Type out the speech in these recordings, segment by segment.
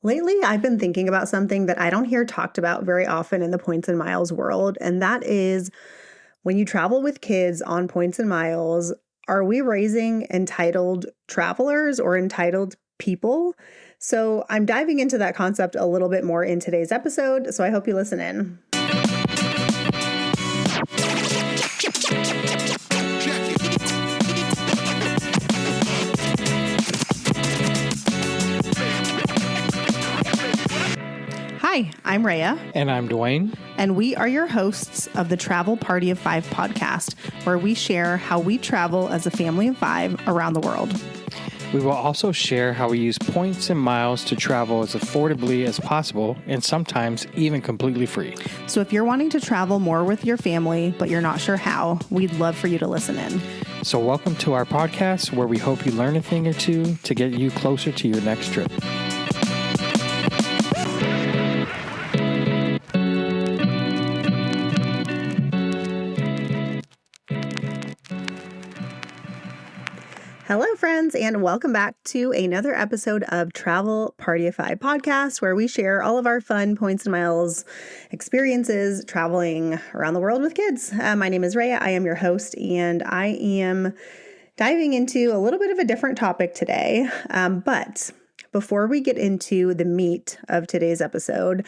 Lately, I've been thinking about something that I don't hear talked about very often in the points and miles world, and that is when you travel with kids on points and miles, are we raising entitled travelers or entitled people? So I'm diving into that concept a little bit more in today's episode, so I hope you listen in. Hi, I'm Rhea. And I'm Dwayne. And we are your hosts of the Travel Party of Five podcast, where we share how we travel as a family of five around the world. We will also share how we use points and miles to travel as affordably as possible and sometimes even completely free. So if you're wanting to travel more with your family, but you're not sure how, we'd love for you to listen in. So welcome to our podcast where we hope you learn a thing or two to get you closer to your next trip. Hello, friends, and welcome back to another episode of Travel Party of Five podcast, where we share all of our fun points and miles experiences traveling around the world with kids. My name is Rhea. I am your host, and I am diving into a little bit of a different topic today. But before we get into the meat of today's episode,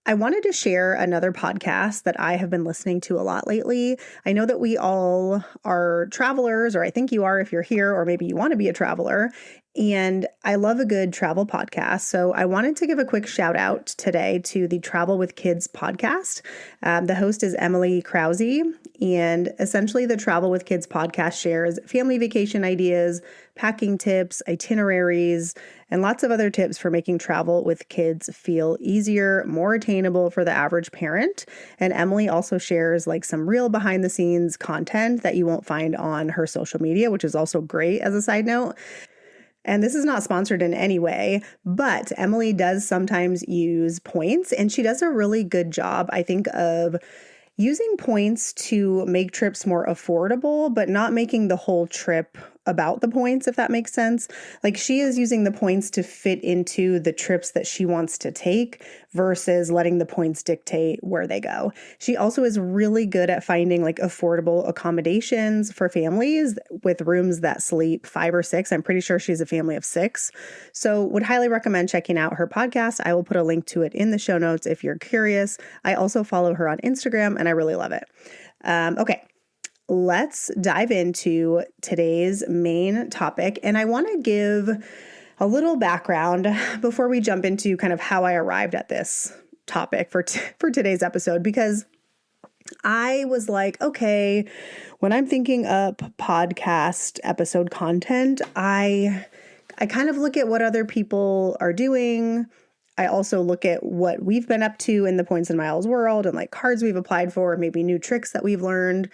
I wanted to share another podcast that I have been listening to a lot lately. I know that we all are travelers, or I think you are if you're here, or maybe you want to be a traveler. And I love a good travel podcast. So I wanted to give a quick shout out today to the Travel with Kids podcast. The host is Emily Krause. And essentially the Travel with Kids podcast shares family vacation ideas, packing tips, itineraries, and lots of other tips for making travel with kids feel easier, more attainable for the average parent. And Emily also shares like some real behind the scenes content that you won't find on her social media, which is also great as a side note. And this is not sponsored in any way, but Emily does sometimes use points, and she does a really good job, I think, of using points to make trips more affordable, but not making the whole trip about the points, if that makes sense. Like, she is using the points to fit into the trips that she wants to take versus letting the points dictate where they go. She also is really good at finding like affordable accommodations for families with rooms that sleep 5 or 6. I'm pretty sure she's a family of 6. So would highly recommend checking out her podcast. I will put a link to it in the show notes if you're curious. I also follow her on Instagram and I really love it. Okay. Let's dive into today's main topic. And I want to give a little background before we jump into kind of how I arrived at this topic for today's episode, because I was like, okay, when I'm thinking up podcast episode content, I kind of look at what other people are doing. I also look at what we've been up to in the points and miles world and like cards we've applied for, maybe new tricks that we've learned.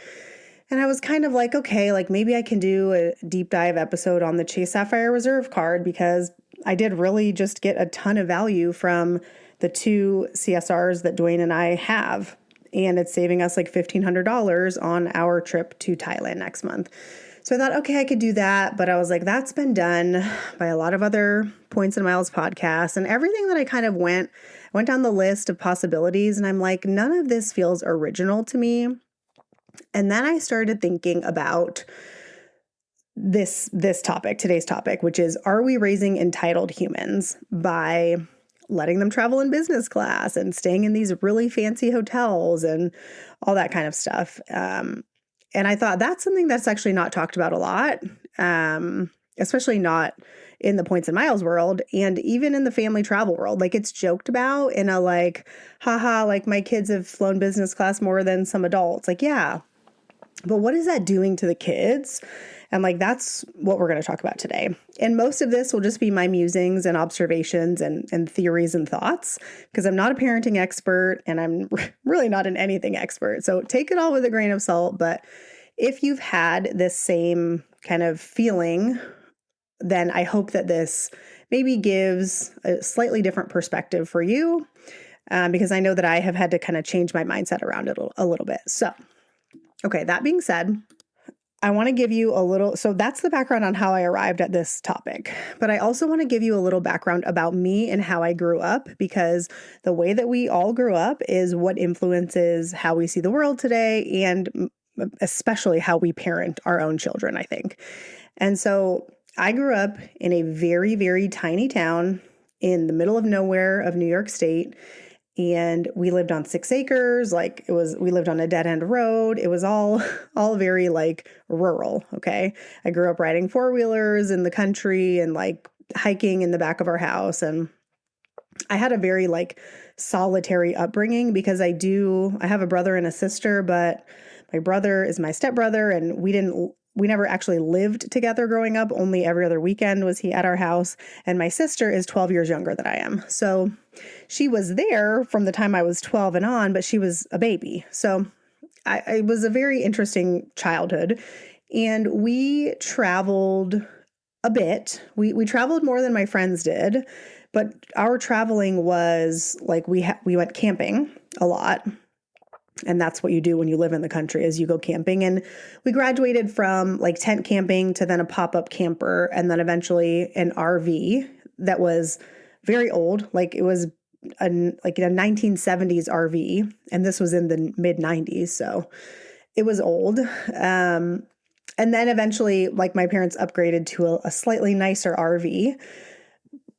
And I was kind of like, okay, like maybe I can do a deep dive episode on the Chase Sapphire Reserve card, because I did really just get a ton of value from the 2 CSRs that Dwayne and I have. And it's saving us like $1,500 on our trip to Thailand next month. So I thought, okay, I could do that. But I was like, that's been done by a lot of other Points and Miles podcasts. And everything that I kind of went down the list of possibilities. And I'm like, none of this feels original to me. And then I started thinking about this topic, today's topic, which is, are we raising entitled humans by letting them travel in business class and staying in these really fancy hotels and all that kind of stuff? And I thought that's something that's actually not talked about a lot, especially not in the points and miles world, and even in the family travel world. Like, it's joked about in a like, haha, like my kids have flown business class more than some adults. Like, yeah, but what is that doing to the kids? And like, that's what we're going to talk about today. And most of this will just be my musings and observations and theories and thoughts, because I'm not a parenting expert and I'm really not an anything expert. So take it all with a grain of salt. But if you've had this same kind of feeling, then I hope that this maybe gives a slightly different perspective for you, because I know that I have had to kind of change my mindset around it a little bit. So, okay, that being said, I want to give you a little, so that's the background on how I arrived at this topic. But I also want to give you a little background about me and how I grew up, because the way that we all grew up is what influences how we see the world today, and especially how we parent our own children, I think. And so I grew up in a very, very tiny town in the middle of nowhere of New York State. And we lived on 6 acres. We lived on a dead end road. It was all very like rural. Okay. I grew up riding 4-wheelers in the country and like hiking in the back of our house. And I had a very like solitary upbringing because I have a brother and a sister, but my brother is my stepbrother, and we never actually lived together growing up. Only every other weekend was he at our house. And my sister is 12 years younger than I am. So she was there from the time I was 12 and on, but she was a baby. So it was a very interesting childhood. And we traveled a bit. We traveled more than my friends did, but our traveling was like we went camping a lot. And that's what you do when you live in the country, is you go camping. And we graduated from like tent camping to then a pop-up camper, and then eventually an RV that was very old. Like it was a 1970s RV, and this was in the mid 90s. So it was old. And then eventually, like, my parents upgraded to a slightly nicer RV,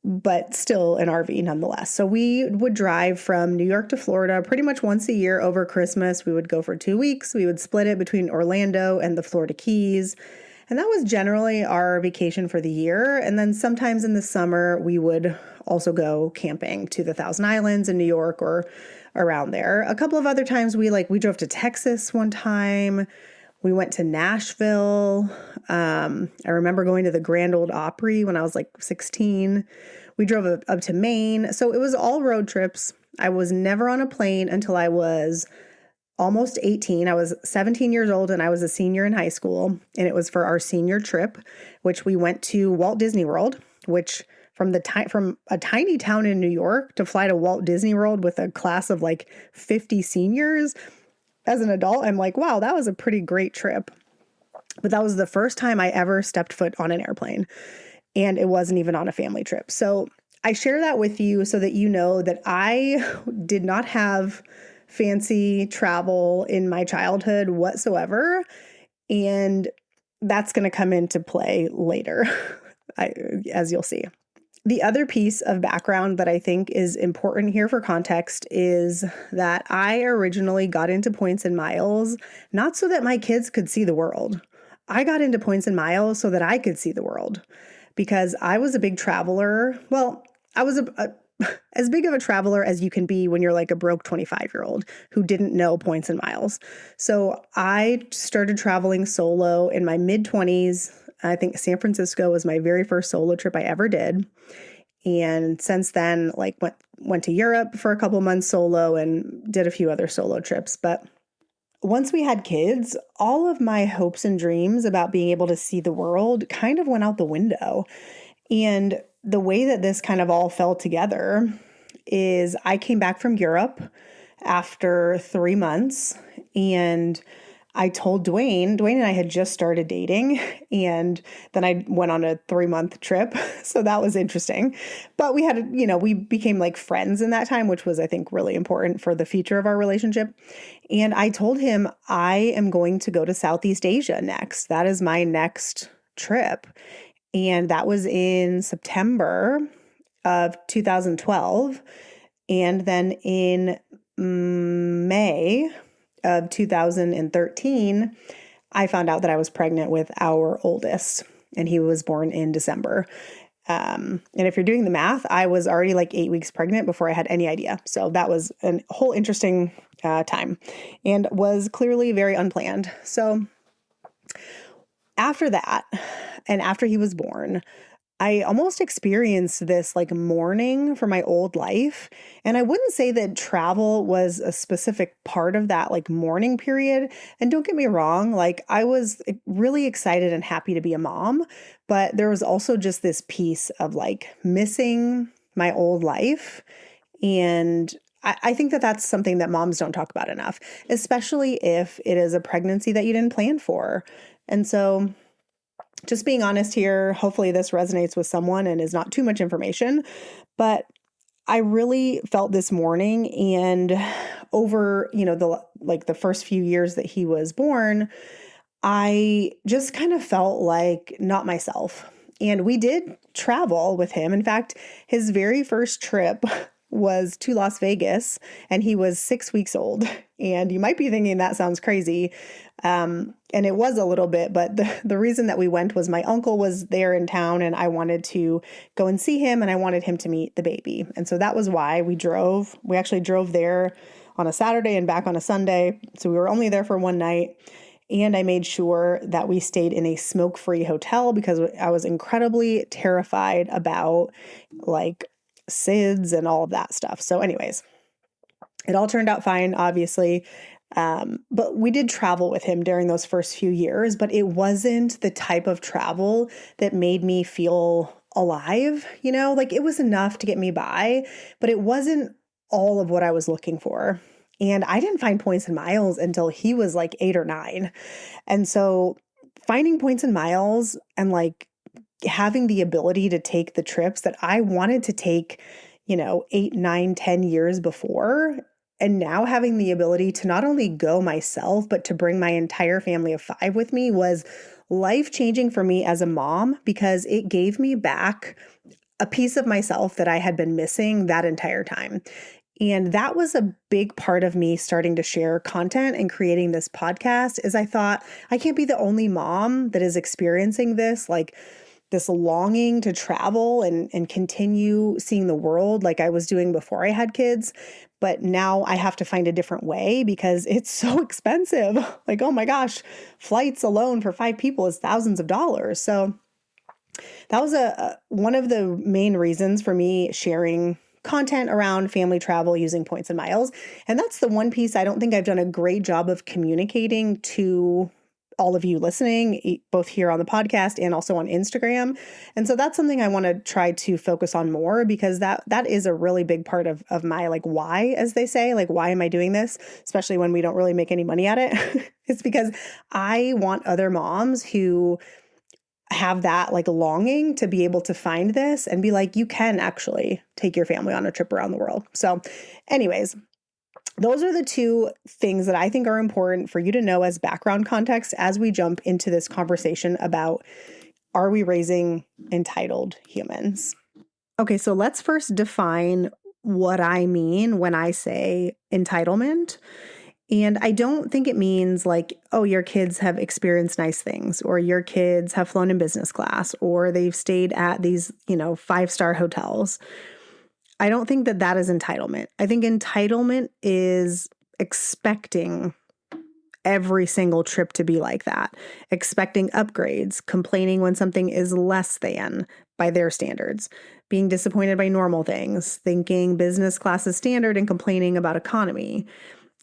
but still an RV nonetheless. So we would drive from New York to Florida pretty much once a year over Christmas. We would go for 2 weeks. We would split it between Orlando and the Florida Keys. And that was generally our vacation for the year. And then sometimes in the summer, we would also go camping to the Thousand Islands in New York or around there. A couple of other times we drove to Texas one time. We went to Nashville. I remember going to the Grand Ole Opry when I was like 16. We drove up to Maine. So it was all road trips. I was never on a plane until I was almost 18. I was 17 years old and I was a senior in high school. And it was for our senior trip, which we went to Walt Disney World, which from a tiny town in New York to fly to Walt Disney World with a class of like 50 seniors. As an adult, I'm like, wow, that was a pretty great trip. But that was the first time I ever stepped foot on an airplane. And it wasn't even on a family trip. So I share that with you so that you know that I did not have fancy travel in my childhood whatsoever. And that's going to come into play later, as you'll see. The other piece of background that I think is important here for context is that I originally got into points and miles, not so that my kids could see the world. I got into points and miles so that I could see the world, because I was a big traveler. Well, I was as big of a traveler as you can be when you're like a broke 25-year-old who didn't know points and miles. So I started traveling solo in my mid-20s. I think San Francisco was my very first solo trip I ever did. And since then, like went to Europe for a couple months solo and did a few other solo trips. But once we had kids, all of my hopes and dreams about being able to see the world kind of went out the window. And the way that this kind of all fell together is I came back from Europe after 3 months, and I told Dwayne and I had just started dating, and then I went on a 3-month trip. So that was interesting. But we became like friends in that time, which was, I think, really important for the future of our relationship. And I told him I am going to go to Southeast Asia next. That is my next trip. And that was in September of 2012. And then in May of 2013, I found out that I was pregnant with our oldest, and he was born in December. And if you're doing the math, I was already like 8 weeks pregnant before I had any idea. So that was a whole interesting time, and was clearly very unplanned. So after that, and after he was born, I almost experienced this like mourning for my old life. And I wouldn't say that travel was a specific part of that like mourning period. And don't get me wrong, like I was really excited and happy to be a mom, but there was also just this piece of like missing my old life. And I think that that's something that moms don't talk about enough, especially if it is a pregnancy that you didn't plan for. And so just being honest here, hopefully this resonates with someone and is not too much information, but I really felt this morning and over, the first few years that he was born, I just kind of felt like not myself. And we did travel with him. In fact, his very first trip was to Las Vegas, and he was 6 weeks old. And you might be thinking that sounds crazy. And it was a little bit, but the reason that we went was my uncle was there in town and I wanted to go and see him and I wanted him to meet the baby. And so that was why we drove. We actually drove there on a Saturday and back on a Sunday. So we were only there for one night. And I made sure that we stayed in a smoke-free hotel because I was incredibly terrified about like SIDS and all of that stuff. So anyways, it all turned out fine, obviously. But we did travel with him during those first few years, but it wasn't the type of travel that made me feel alive, like it was enough to get me by, but it wasn't all of what I was looking for. And I didn't find points and miles until he was like 8 or 9. And so finding points and miles and like having the ability to take the trips that I wanted to take, 8, 9, 10 years before, and now having the ability to not only go myself, but to bring my entire family of 5 with me was life-changing for me as a mom because it gave me back a piece of myself that I had been missing that entire time. And that was a big part of me starting to share content and creating this podcast is I thought I can't be the only mom that is experiencing this, like this longing to travel and continue seeing the world like I was doing before I had kids. But now I have to find a different way because it's so expensive. Like, oh my gosh, flights alone for 5 people is thousands of dollars. So that was one of the main reasons for me sharing content around family travel using points and miles. And that's the one piece I don't think I've done a great job of communicating to all of you listening, both here on the podcast and also on Instagram. And so that's something I want to try to focus on more because that is a really big part of my like why, as they say, like why am I doing this? Especially when we don't really make any money at it. It's because I want other moms who have that like longing to be able to find this and be like, you can actually take your family on a trip around the world. So anyways, those are the 2 things that I think are important for you to know as background context as we jump into this conversation about, are we raising entitled humans? Okay, so let's first define what I mean when I say entitlement. And I don't think it means like, oh, your kids have experienced nice things, or your kids have flown in business class, or they've stayed at these, 5-star hotels. I don't think that is entitlement. I think entitlement is expecting every single trip to be like that, expecting upgrades, complaining when something is less than by their standards, being disappointed by normal things, thinking business class is standard and complaining about economy.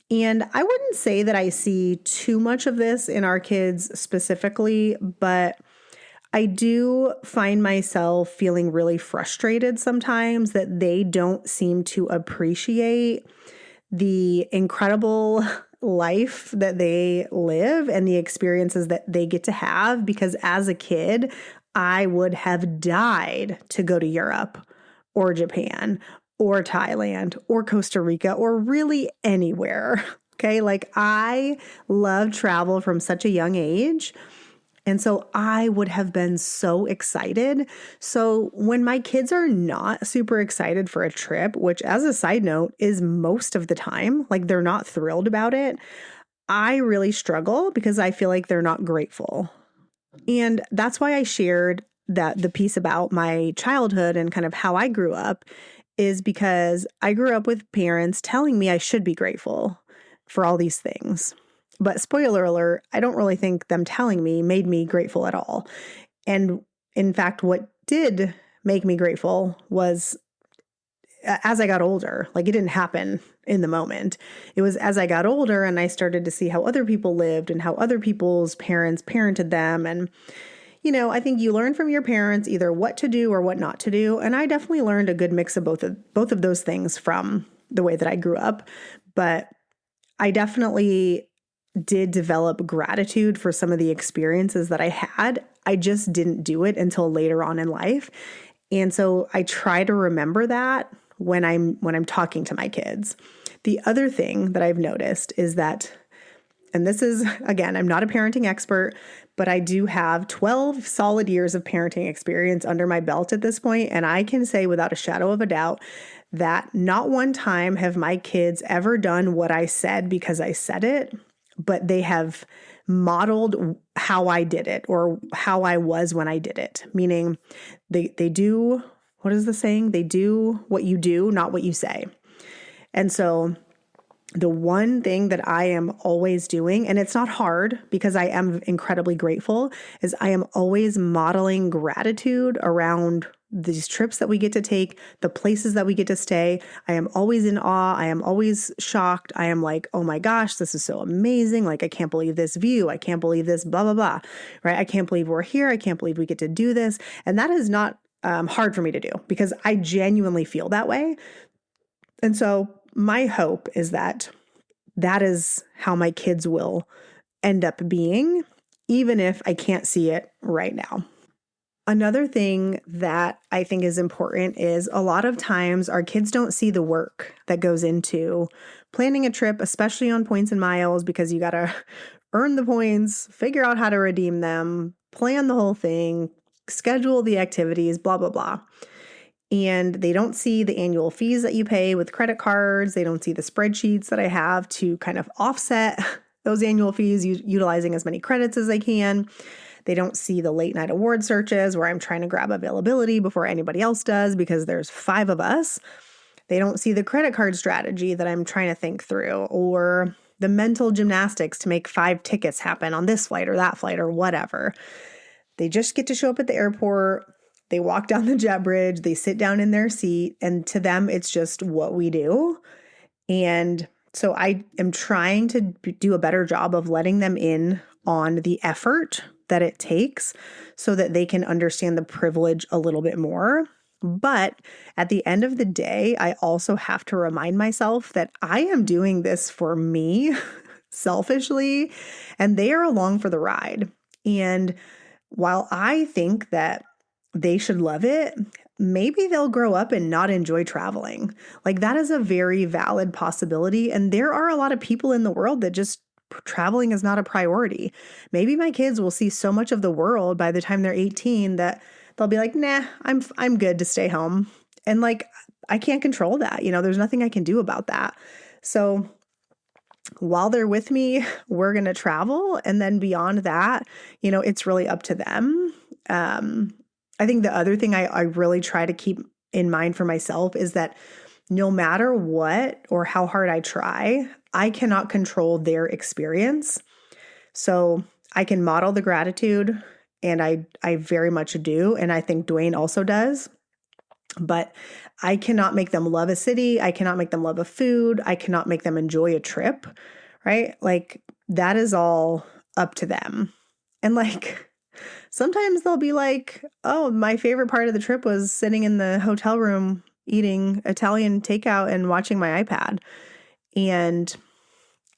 And I wouldn't say that I see too much of this in our kids specifically, but I do find myself feeling really frustrated sometimes that they don't seem to appreciate the incredible life that they live and the experiences that they get to have. Because as a kid, I would have died to go to Europe or Japan or Thailand or Costa Rica or really anywhere. Okay. Like I love travel from such a young age. And so I would have been so excited. So when my kids are not super excited for a trip, which as a side note is most of the time, like they're not thrilled about it, I really struggle because I feel like they're not grateful. And that's why I shared that the piece about my childhood and kind of how I grew up is because I grew up with parents telling me I should be grateful for all these things. But spoiler alert, I don't really think them telling me made me grateful at all. And in fact, what did make me grateful was as I got older. Like it didn't happen in the moment. It was as I got older and I started to see how other people lived and how other people's parents parented them. And, I think you learn from your parents either what to do or what not to do. And I definitely learned a good mix of both of those things from the way that I grew up. But I definitely did develop gratitude for some of the experiences that I had. I just didn't do it until later on in life. And so I try to remember that when I'm talking to my kids. The other thing that I've noticed is that, and this is, again, I'm not a parenting expert, but I do have 12 solid years of parenting experience under my belt at this point, and I can say without a shadow of a doubt that not one time have my kids ever done what I said because I said it, but they have modeled how I did it or how I was when I did it. Meaning they do, what is the saying? They do what you do, not what you say. And so the one thing that I am always doing, and it's not hard because I am incredibly grateful, is I am always modeling gratitude around these trips that we get to take, the places that we get to stay. I am always in awe. I am always shocked. I am like, oh my gosh, this is so amazing. Like, I can't believe this view. I can't believe this, blah, blah, blah, right? I can't believe we're here. I can't believe we get to do this. And that is not hard for me to do because I genuinely feel that way. And so my hope is that that is how my kids will end up being, even if I can't see it right now. Another thing that I think is important is a lot of times our kids don't see the work that goes into planning a trip, especially on points and miles, because you got to earn the points, figure out how to redeem them, plan the whole thing, schedule the activities, blah, blah, blah. And they don't see the annual fees that you pay with credit cards. They don't see the spreadsheets that I have to kind of offset those annual fees, utilizing as many credits as I can. They don't see the late night award searches where I'm trying to grab availability before anybody else does because there's 5 of us. They don't see the credit card strategy that I'm trying to think through, or the mental gymnastics to make 5 tickets happen on this flight or that flight or whatever. They just get to show up at the airport. They walk down the jet bridge, they sit down in their seat, and to them, it's just what we do. And so I am trying to do a better job of letting them in on the effort that it takes so that they can understand the privilege a little bit more. But at the end of the day, I also have to remind myself that I am doing this for me selfishly, and they are along for the ride. And while I think that they should love it, maybe they'll grow up and not enjoy traveling. Like, that is a very valid possibility. And there are a lot of people in the world that just traveling is not a priority. Maybe my kids will see so much of the world by the time they're 18 that they'll be like, nah, I'm good to stay home. And like, I can't control that. There's nothing I can do about that. So while they're with me, we're going to travel. And then beyond that, it's really up to them. I think the other thing I really try to keep in mind for myself is that no matter what or how hard I try, I cannot control their experience. So I can model the gratitude, and I very much do. And I think Dwayne also does. But I cannot make them love a city. I cannot make them love a food. I cannot make them enjoy a trip, right? Like, that is all up to them. And like, sometimes they'll be like, oh, my favorite part of the trip was sitting in the hotel room eating Italian takeout and watching my iPad. And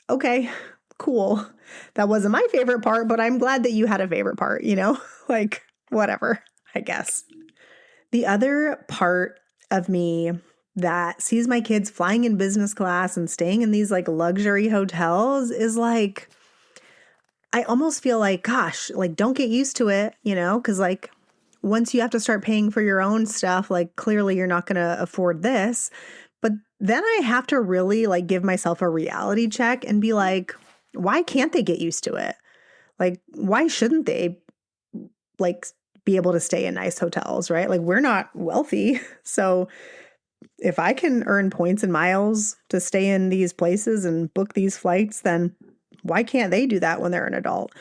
okay, cool. That wasn't my favorite part, but I'm glad that you had a favorite part, like whatever, I guess. The other part of me that sees my kids flying in business class and staying in these like luxury hotels is like, I almost feel like, gosh, like, don't get used to it, because like, once you have to start paying for your own stuff, like, clearly you're not going to afford this. But then I have to really like give myself a reality check and be like, why can't they get used to it? Like, why shouldn't they like be able to stay in nice hotels, right? Like, we're not wealthy. So if I can earn points and miles to stay in these places and book these flights, then why can't they do that when they're an adult?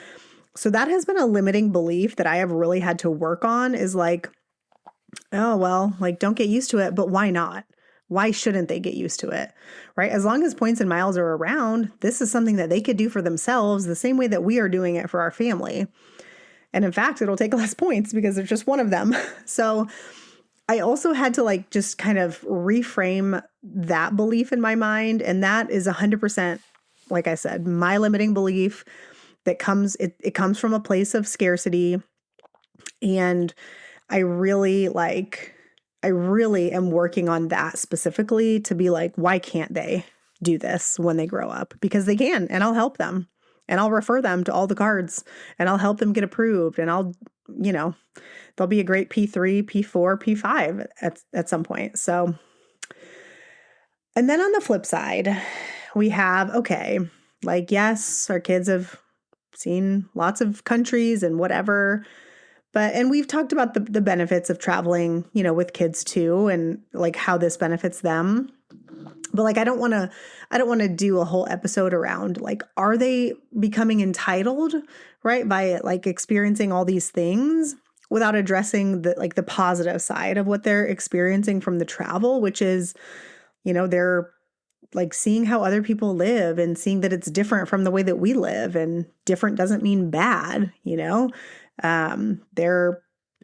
So that has been a limiting belief that I have really had to work on, is like, oh, well, like, don't get used to it, but why not? Why shouldn't they get used to it, right? As long as points and miles are around, this is something that they could do for themselves the same way that we are doing it for our family. And in fact, it'll take less points because there's just one of them. So I also had to like just kind of reframe that belief in my mind. And that is 100% like I said, my limiting belief that it comes from a place of scarcity. And I really am working on that specifically to be like, why can't they do this when they grow up? Because they can, and I'll help them, and I'll refer them to all the cards, and I'll help them get approved, and they'll be a great P3, P4, P5 at some point. So, and then on the flip side, we have, okay, like, yes, our kids have seen lots of countries and whatever, and we've talked about the benefits of traveling, with kids too, and like how this benefits them. But like, I don't want to do a whole episode around like, are they becoming entitled, right? By like experiencing all these things without addressing the positive side of what they're experiencing from the travel, which is, they're like seeing how other people live and seeing that it's different from the way that we live, and different doesn't mean bad, they're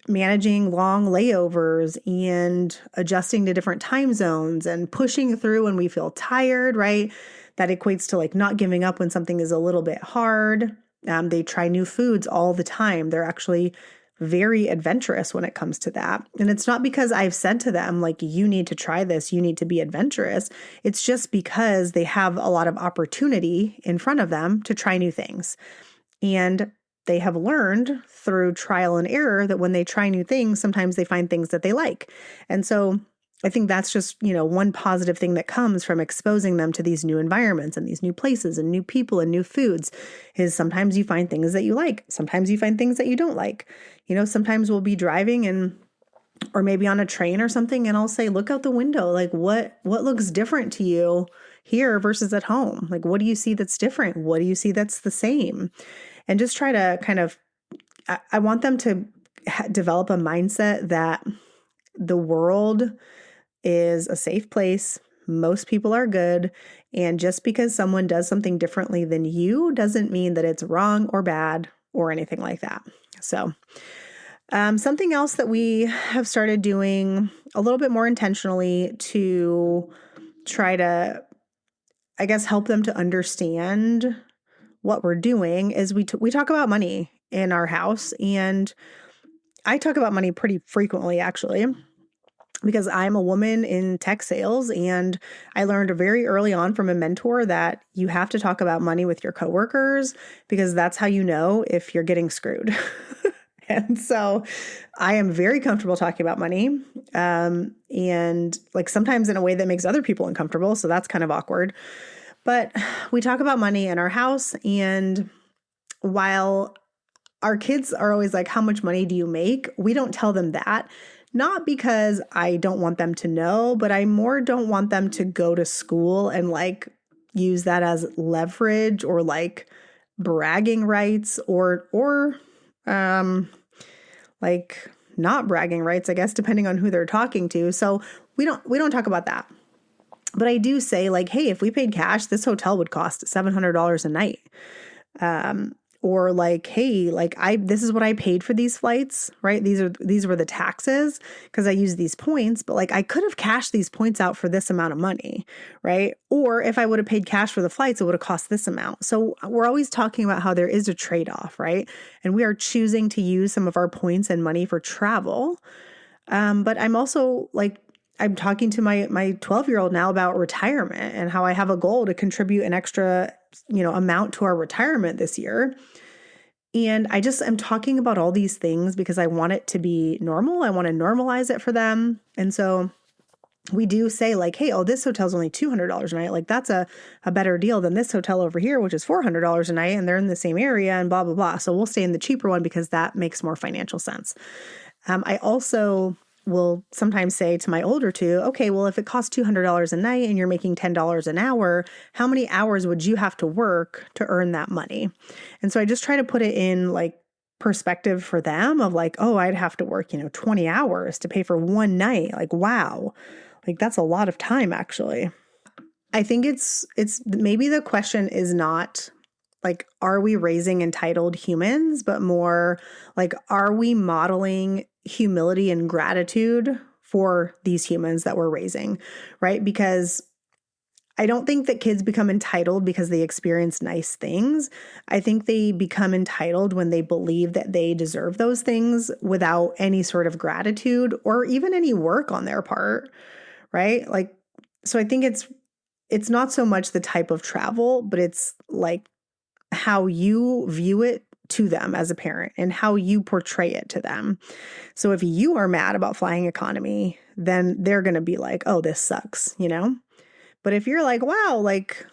managing long layovers and adjusting to different time zones and pushing through when we feel tired, right? That equates to like not giving up when something is a little bit hard. They try new foods all the time. They're actually very adventurous when it comes to that. And it's not because I've said to them, like, you need to try this, you need to be adventurous. It's just because they have a lot of opportunity in front of them to try new things. And they have learned through trial and error that when they try new things, sometimes they find things that they like. And so I think that's just, one positive thing that comes from exposing them to these new environments and these new places and new people and new foods is sometimes you find things that you like. Sometimes you find things that you don't like. Sometimes we'll be driving or maybe on a train or something, and I'll say, look out the window. Like, what looks different to you here versus at home? Like, what do you see that's different? What do you see that's the same? And just try to I want them to develop a mindset that the world is a safe place. Most people are good. And just because someone does something differently than you doesn't mean that it's wrong or bad or anything like that. So, something else that we have started doing a little bit more intentionally to try to, I guess, help them to understand what we're doing is we talk about money in our house. And I talk about money pretty frequently, actually, because I'm a woman in tech sales, and I learned very early on from a mentor that you have to talk about money with your coworkers because that's how you know if you're getting screwed. And so I am very comfortable talking about money, and like sometimes in a way that makes other people uncomfortable. So that's kind of awkward. But we talk about money in our house, and while our kids are always like, how much money do you make? We don't tell them that, not because I don't want them to know, but I more don't want them to go to school and like use that as leverage or like bragging rights or like not bragging rights, I guess, depending on who they're talking to. So we don't talk about that. But I do say like, hey, if we paid cash, this hotel would cost $700 a night. Or like, hey, like this is what I paid for these flights, right? These were the taxes because I used these points, but like I could have cashed these points out for this amount of money, right? Or if I would have paid cash for the flights, it would have cost this amount. So we're always talking about how there is a trade-off, right? And we are choosing to use some of our points and money for travel. But I'm also like, I'm talking to my 12-year-old now about retirement and how I have a goal to contribute an extra, amount to our retirement this year. And I just am talking about all these things because I want it to be normal. I want to normalize it for them. And so we do say like, hey, this hotel's only $200 a night. Like that's a better deal than this hotel over here, which is $400 a night, and they're in the same area and blah, blah, blah. So we'll stay in the cheaper one because that makes more financial sense. I also will sometimes say to my older two, okay, well, if it costs $200 a night and you're making $10 an hour, how many hours would you have to work to earn that money? And so I just try to put it in like perspective for them of like, oh, I'd have to work, 20 hours to pay for one night. Like, wow, like that's a lot of time actually. I think it's maybe the question is not like, are we raising entitled humans, but more like, are we modeling humility and gratitude for these humans that we're raising, right? Because I don't think that kids become entitled because they experience nice things. I think they become entitled when they believe that they deserve those things without any sort of gratitude or even any work on their part, right? Like, so I think it's not so much the type of travel, but it's like how you view it to them as a parent and how you portray it to them. So if you are mad about flying economy, then they're going to be like, oh, this sucks, you know? But if you're like, wow, like,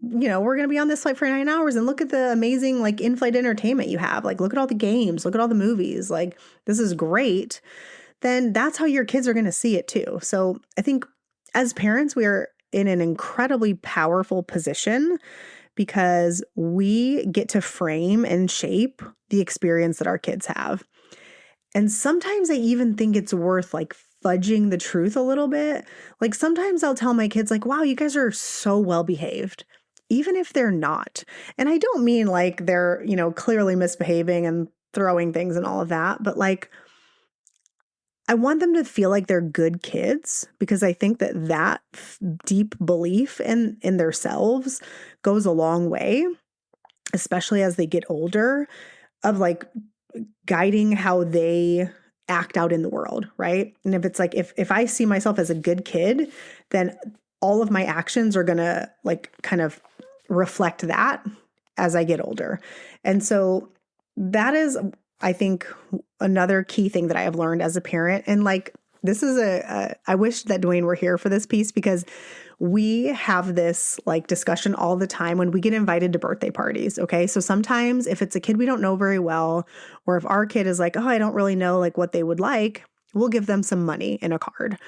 you know, we're going to be on this flight for 9 hours and look at the amazing, like, in-flight entertainment you have. Like, look at all the games, look at all the movies. Like, this is great. Then that's how your kids are going to see it too. So I think as parents, we are in an incredibly powerful position because we get to frame and shape the experience that our kids have. And sometimes I even think it's worth like fudging the truth a little bit. Like sometimes I'll tell my kids like, wow, you guys are so well behaved, even if they're not. And I don't mean like they're, you know, clearly misbehaving and throwing things and all of that, but like I want them to feel like they're good kids because I think that deep belief in themselves goes a long way, especially as they get older, of like guiding how they act out in the world, right? And if it's like, if I see myself as a good kid, then all of my actions are going to like kind of reflect that as I get older. And so that is, I think, another key thing that I have learned as a parent. And like, this is I wish that Dwayne were here for this piece because we have this like discussion all the time when we get invited to birthday parties. Okay. So sometimes if it's a kid we don't know very well, or if our kid is like, oh, I don't really know like what they would like, we'll give them some money in a card.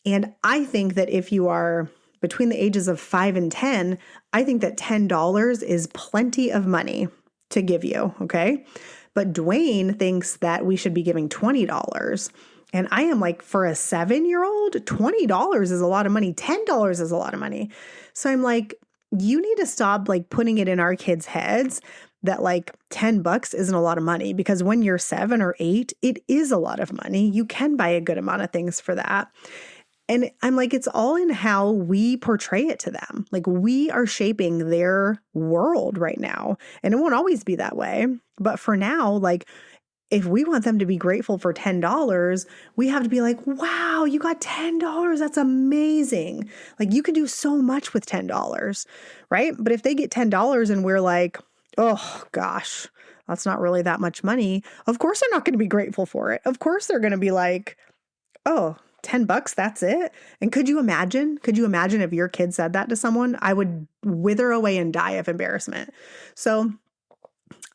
And I think that if you are between the ages of 5 and 10, I think that $10 is plenty of money to give you. Okay. But Dwayne thinks that we should be giving $20. And I am like, for a 7-year-old, $20 is a lot of money. $10 is a lot of money. So I'm like, you need to stop like putting it in our kids' heads that like $10 isn't a lot of money, because when you're 7 or 8, it is a lot of money. You can buy a good amount of things for that. And I'm like, it's all in how we portray it to them. Like we are shaping their world right now. And it won't always be that way. But for now, like if we want them to be grateful for $10, we have to be like, wow, you got $10. That's amazing. Like you can do so much with $10, right? But if they get $10 and we're like, oh gosh, that's not really that much money. Of course, they're not going to be grateful for it. Of course, they're going to be like, oh, $10, that's it. And could you imagine if your kid said that to someone? I would wither away and die of embarrassment. So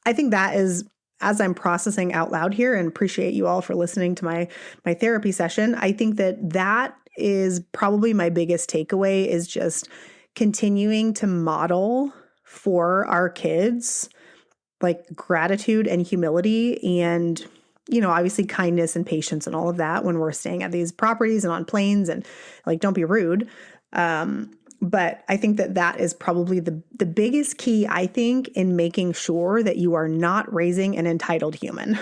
I think that is, as I'm processing out loud here, and appreciate you all for listening to my therapy session, I think that is probably my biggest takeaway, is just continuing to model for our kids like gratitude and humility and, you know, obviously kindness and patience and all of that when we're staying at these properties and on planes, and like, don't be rude. But I think that is probably the biggest key, I think, in making sure that you are not raising an entitled human.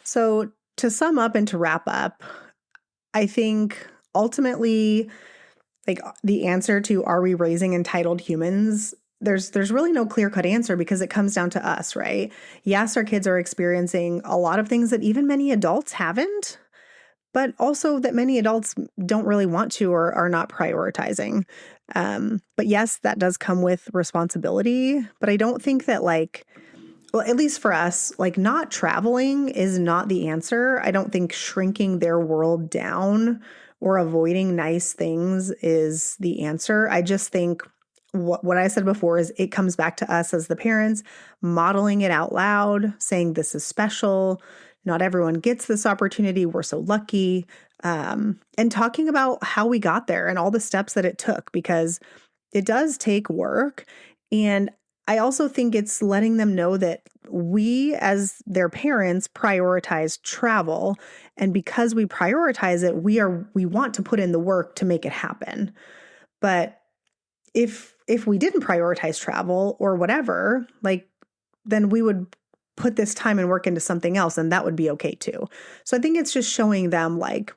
So to sum up and to wrap up, I think ultimately, like the answer to are we raising entitled humans, there's really no clear-cut answer because it comes down to us, right? Yes, our kids are experiencing a lot of things that even many adults haven't, but also that many adults don't really want to or are not prioritizing. But yes, that does come with responsibility. But I don't think that like, well, at least for us, like not traveling is not the answer. I don't think shrinking their world down or avoiding nice things is the answer. I just think what I said before is it comes back to us as the parents, modeling it out loud, saying this is special. Not everyone gets this opportunity. We're so lucky. And talking about how we got there and all the steps that it took, because it does take work. And I also think it's letting them know that we, as their parents, prioritize travel. And because we prioritize it, we want to put in the work to make it happen. But if we didn't prioritize travel or whatever, like, then we would put this time and work into something else, and that would be okay too. So I think it's just showing them like,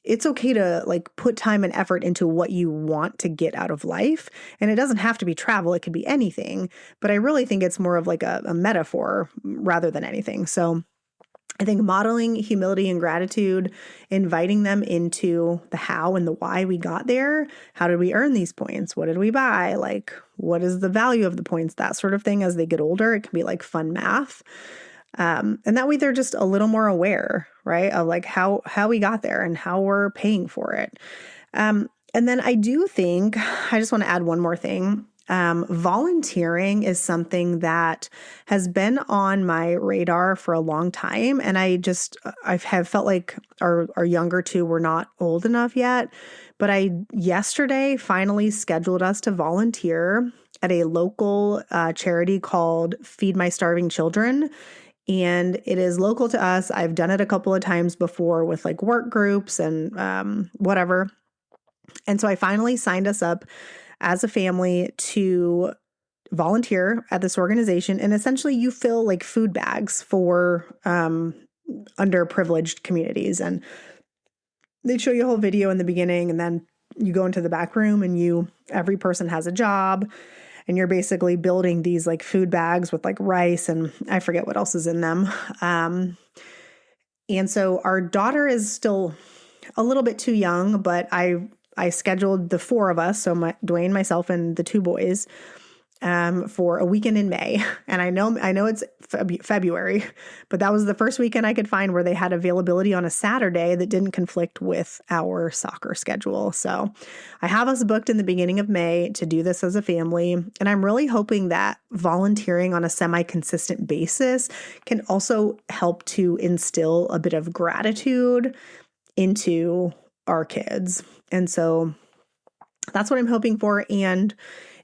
it's okay to like put time and effort into what you want to get out of life. And it doesn't have to be travel. It could be anything, but I really think it's more of like a metaphor rather than anything. So I think modeling humility and gratitude, inviting them into the how and the why we got there. How did we earn these points? What did we buy? Like, what is the value of the points? That sort of thing. As they get older, it can be like fun math. And that way they're just a little more aware, right? Of like how we got there and how we're paying for it. And then I do think, I just want to add one more thing. Volunteering is something that has been on my radar for a long time. And I have felt like our younger two were not old enough yet. But I yesterday finally scheduled us to volunteer at a local charity called Feed My Starving Children. And it is local to us. I've done it a couple of times before with like work groups and whatever. And so I finally signed us up as a family to volunteer at this organization. And essentially you fill like food bags for underprivileged communities. And they show you a whole video in the beginning, and then you go into the back room and every person has a job, and you're basically building these like food bags with like rice and I forget what else is in them. And so our daughter is still a little bit too young, but I scheduled the four of us, so Dwayne, myself, and the two boys, for a weekend in May. And I know it's February, but that was the first weekend I could find where they had availability on a Saturday that didn't conflict with our soccer schedule. So I have us booked in the beginning of May to do this as a family. And I'm really hoping that volunteering on a semi-consistent basis can also help to instill a bit of gratitude into our kids. And so that's what I'm hoping for. And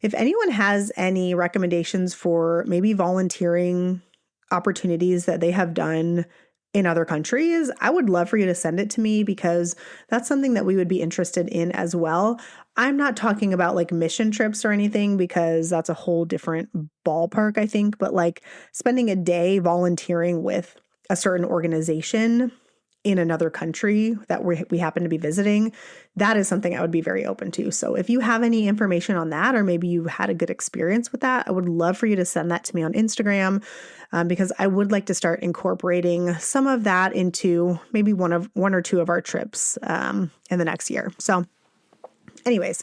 if anyone has any recommendations for maybe volunteering opportunities that they have done in other countries, I would love for you to send it to me, because that's something that we would be interested in as well. I'm not talking about like mission trips or anything, because that's a whole different ballpark, I think, but like spending a day volunteering with a certain organization in another country that we happen to be visiting, that is something I would be very open to. So if you have any information on that, or maybe you had a good experience with that, I would love for you to send that to me on Instagram, because I would like to start incorporating some of that into maybe one or two of our trips in the next year. So anyways,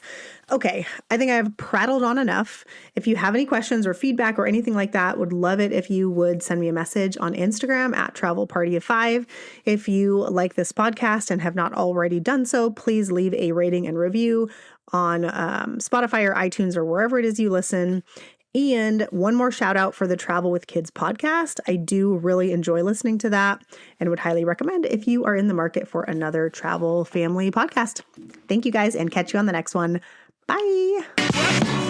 okay, I think I've prattled on enough. If you have any questions or feedback or anything like that, would love it if you would send me a message on Instagram at travelpartyof5. If you like this podcast and have not already done so, please leave a rating and review on Spotify or iTunes or wherever it is you listen. And one more shout out for the Travel with Kids podcast. I do really enjoy listening to that and would highly recommend if you are in the market for another travel family podcast. Thank you guys, and catch you on the next one. Bye.